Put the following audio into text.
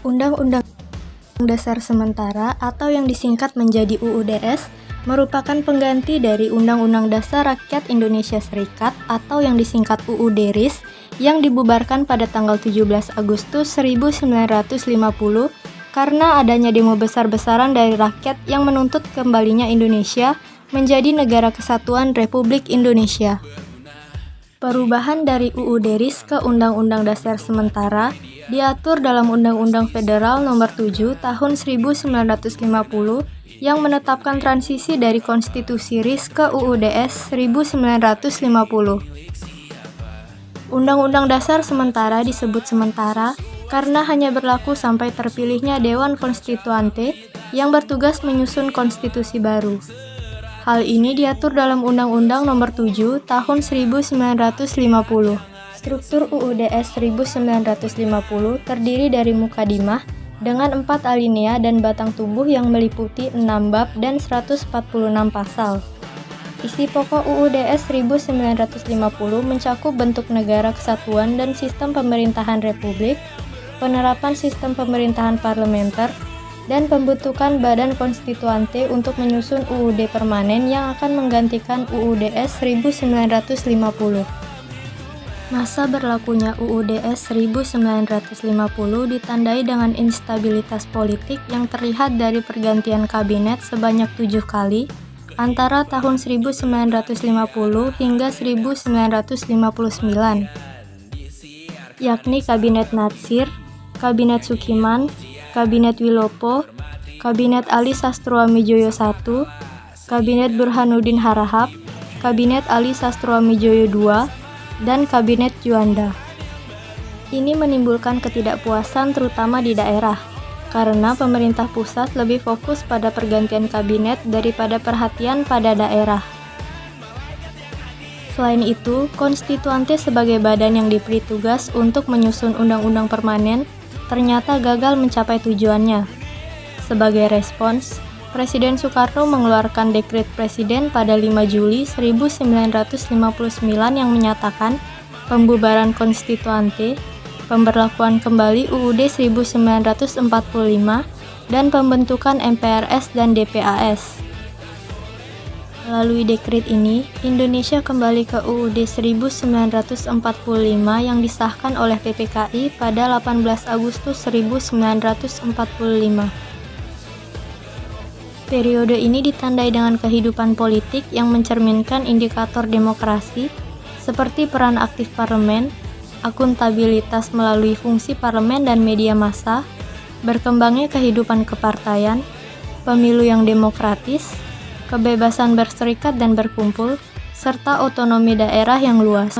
Undang-Undang Dasar Sementara atau yang disingkat menjadi UUDS merupakan pengganti dari Undang-Undang Dasar Rakyat Indonesia Serikat atau yang disingkat UUDRIS yang dibubarkan pada tanggal 17 Agustus 1950 karena adanya demo besar-besaran dari rakyat yang menuntut kembalinya Indonesia menjadi negara kesatuan Republik Indonesia. Perubahan dari UUDRIS ke Undang-Undang Dasar Sementara diatur dalam Undang-Undang Federal Nomor 7 Tahun 1950 yang menetapkan transisi dari Konstitusi RIS ke UUDS 1950. Undang-Undang Dasar Sementara disebut sementara karena hanya berlaku sampai terpilihnya Dewan Konstituante yang bertugas menyusun konstitusi baru. Hal ini diatur dalam Undang-Undang Nomor 7 Tahun 1950. Struktur UUDS 1950 terdiri dari mukadimah dengan 4 alinea dan batang tubuh yang meliputi 6 bab dan 146 pasal. Isi pokok UUDS 1950 mencakup bentuk negara kesatuan dan sistem pemerintahan republik, penerapan sistem pemerintahan parlementer, dan pembentukan badan konstituante untuk menyusun UUD permanen yang akan menggantikan UUDS 1950. Masa berlakunya UUDS 1950 ditandai dengan instabilitas politik yang terlihat dari pergantian kabinet sebanyak 7 kali antara tahun 1950 hingga 1959, yakni Kabinet Natsir, Kabinet Sukiman, Kabinet Wilopo, Kabinet Ali Sastroamidjojo I, Kabinet Burhanuddin Harahap, Kabinet Ali Sastroamidjojo II, dan Kabinet Juanda. Ini menimbulkan ketidakpuasan terutama di daerah, karena pemerintah pusat lebih fokus pada pergantian kabinet daripada perhatian pada daerah. Selain itu, konstituante sebagai badan yang diberi tugas untuk menyusun undang-undang permanen ternyata gagal mencapai tujuannya. Sebagai respons, Presiden Soekarno mengeluarkan dekret Presiden pada 5 Juli 1959 yang menyatakan pembubaran konstituante, pemberlakuan kembali UUD 1945, dan pembentukan MPRS dan DPAS. Melalui dekret ini, Indonesia kembali ke UUD 1945 yang disahkan oleh PPKI pada 18 Agustus 1945. Periode ini ditandai dengan kehidupan politik yang mencerminkan indikator demokrasi, seperti peran aktif parlemen, akuntabilitas melalui fungsi parlemen dan media massa, berkembangnya kehidupan kepartaian, pemilu yang demokratis, kebebasan berserikat dan berkumpul, serta otonomi daerah yang luas.